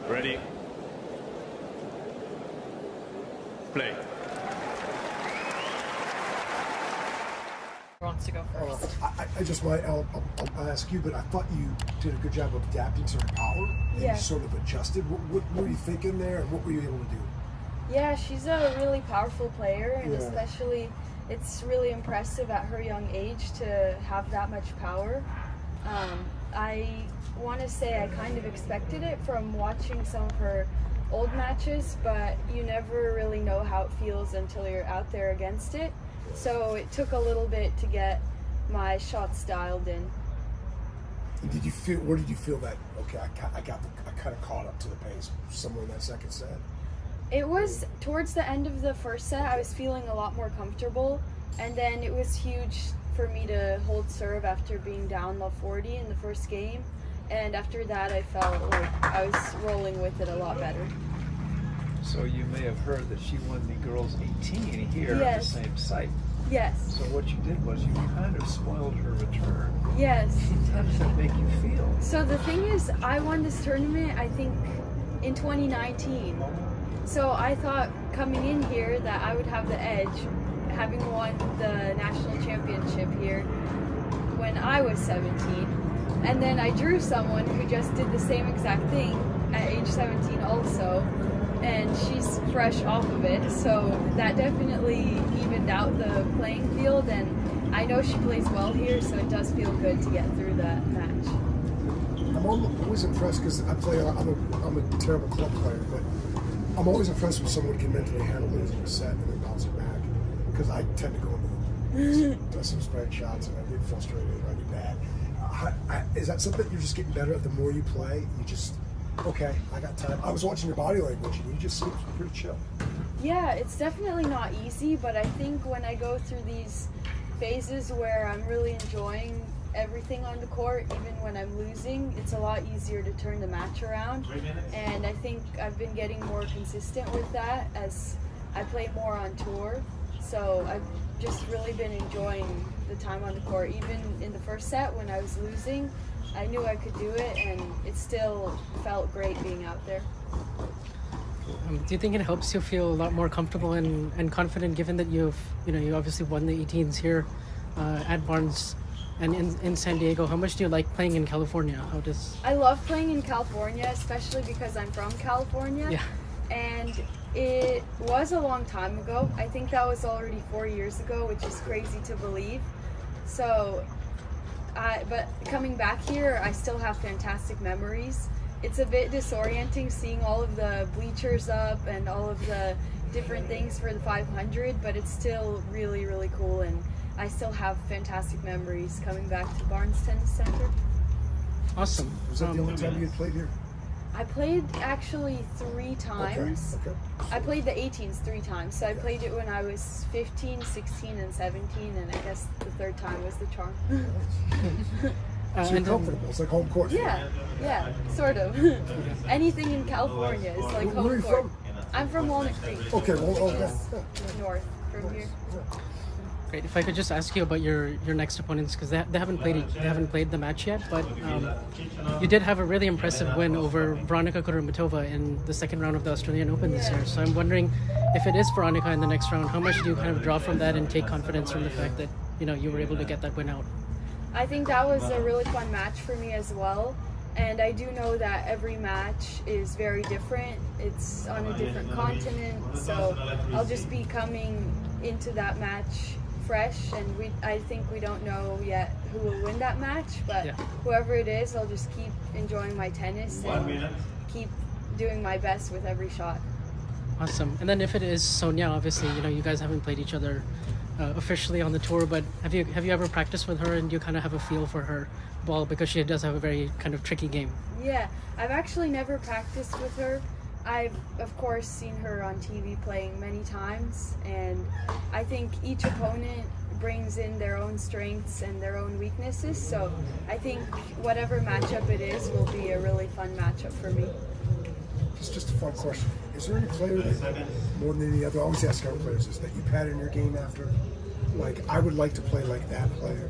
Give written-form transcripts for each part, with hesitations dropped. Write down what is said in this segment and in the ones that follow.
Ready. Play. Wants to go first. I just might, I'll ask you, but I thought you did a good job of adapting to her power. And Yeah. you sort of adjusted. What were you thinking there, and what were you able to do? Yeah, she's a really powerful player, and Yeah. especially it's really impressive at her young age to have that much power. I want to say I kind of expected it from watching some of her old matches, but you never really know how it feels until you're out there against it. So it took a little bit to get my shots dialed in. And did you feel? Where did you feel that? Okay, I kind of caught up to the pace somewhere in that second set. It was towards the end of the first set, I was feeling a lot more comfortable, and then it was huge for me to hold serve after being down love 40 in the first game, and after that I felt like I was rolling with it a lot better. So you may have heard that she won the girls 18 here at the Yes. same site. Yes, So what you did was you kind of spoiled her return. yes. How does that make you feel? So the thing is, I won this tournament, I think, in 2019. So I thought coming in here that I would have the edge, having won the national championship here when I was 17. And then I drew someone who just did the same exact thing at age 17 also, and she's fresh off of it. So that definitely evened out the playing field, and I know she plays well here, so it does feel good to get through that match. I'm always impressed because I'm a terrible club player, but I'm always impressed when someone can mentally handle losing a set and then bounce it back. Because I tend to go into some spread shots and I get frustrated and I get bad. Is that something you're just getting better at the more you play? You just, okay, I got time. I was watching your body language and you just seem pretty chill. Yeah, it's definitely not easy, but I think when I go through these phases where I'm really enjoying everything on the court, even when I'm losing, it's a lot easier to turn the match around. And I think I've been getting more consistent with that as I play more on tour. So I've just really been enjoying the time on the court. Even in the first set when I was losing, I knew I could do it, and it still felt great being out there. Do you think it helps you feel a lot more comfortable and confident, given that you obviously won the 18s here at Barnes and in San Diego? How much do you like playing in California? I love playing in California, especially because I'm from California. Yeah. And it was a long time ago. I think that was already 4 years ago, which is crazy to believe. So, but coming back here, I still have fantastic memories. It's a bit disorienting seeing all of the bleachers up and all of the different things for the 500, but it's still really, really cool, and I still have fantastic memories coming back to Barnes Tennis Center. Awesome. Was that the only time you had played here? I played actually 3 times. Okay. I played the 18s 3 times. So I played it when I was 15, 16, and 17, and I guess the 3rd time was the charm. So you're comfortable. It's like home court. Yeah, sort of. Anything in California is like Where are home you court. from? I'm from Walnut Creek. Okay, well, which okay. is north from here. Great. If I could just ask you about your next opponents, because they haven't played the match yet, but you did have a really impressive win over Veronika Kudermetova in the second round of the Australian Open this year. So I'm wondering, if it is Veronika in the next round, how much do you kind of draw from that and take confidence from the fact that you were able to get that win out? I think that was a really fun match for me as well. And I do know that every match is very different. It's on a different continent, so I'll just be coming into that match fresh, and I think we don't know yet who will win that match, but whoever it is, I'll just keep enjoying my tennis and keep doing my best with every shot. Awesome. And then if it is Sonia, obviously, you guys haven't played each other officially on the tour, but have you ever practiced with her, and do you kind of have a feel for her ball, because she does have a very kind of tricky game? Yeah, I've actually never practiced with her. I've, of course, seen her on TV playing many times, and I think each opponent brings in their own strengths and their own weaknesses, so I think whatever matchup it is will be a really fun matchup for me. It's just a fun question. Is there any player that, more than any other, I always ask our players this, that you pattern your game after? Like, I would like to play like that player.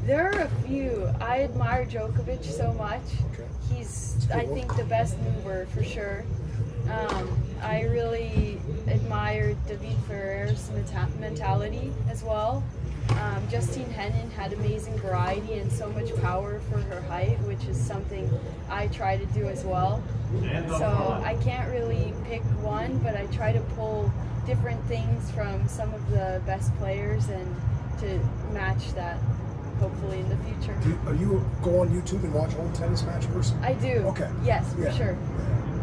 There are a few. I admire Djokovic so much. Okay. He's, I think, the best mover for sure. I really admire David Ferrer's mentality as well. Justine Henin had amazing variety and so much power for her height, which is something I try to do as well. So I can't really pick one, but I try to pull different things from some of the best players and to match that, hopefully, in the future. Are you go on YouTube and watch old tennis match person? I do. Okay. Yes, for Yeah. sure.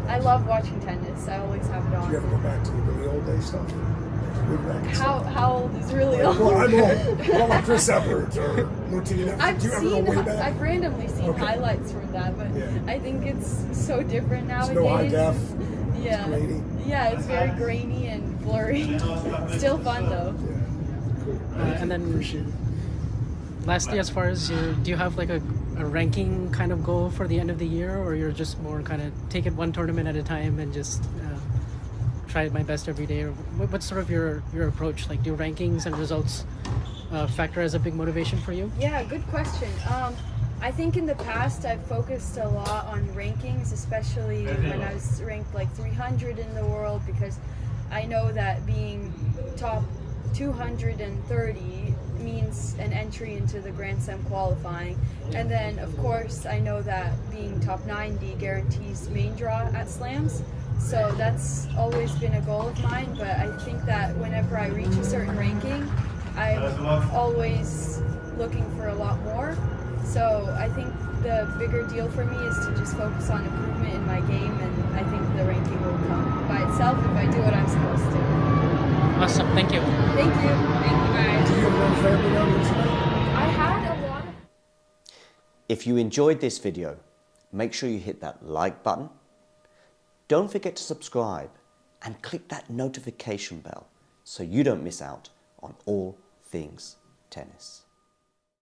I love watching tennis. I always have it on. Do you ever go back to the really old day stuff? Good racket stuff? How old is really old? Well, I'm old. Well, like Chris Evert or Martina. I've Do you ever go way back? I've randomly seen Okay. highlights from that, but Yeah. I think it's so different nowadays. There's no high def. Yeah. It's grainy. Yeah, it's very grainy and blurry. Still fun though. Yeah. Cool. And then Appreciate it. lastly, as far as do you have like a ranking kind of goal for the end of the year, or you're just more kind of take it one tournament at a time and just try my best every day? Or what's sort of your approach? Like, do rankings and results factor as a big motivation for you? Yeah, good question. I think in the past I've focused a lot on rankings, especially when I was ranked like 300 in the world, because I know that being top 230 means an entry into the Grand Slam qualifying. And then, of course, I know that being top 90 guarantees main draw at slams. So that's always been a goal of mine, but I think that whenever I reach a certain ranking, I'm always looking for a lot more. So I think the bigger deal for me is to just focus on improvement in my game, and I think the ranking will come by itself if I do what I'm supposed to. Awesome, thank you. Thank you. Thank you, guys. Do you have one family down here tonight? I had a lot of... If you enjoyed this video, make sure you hit that like button. Don't forget to subscribe and click that notification bell so you don't miss out on all things tennis.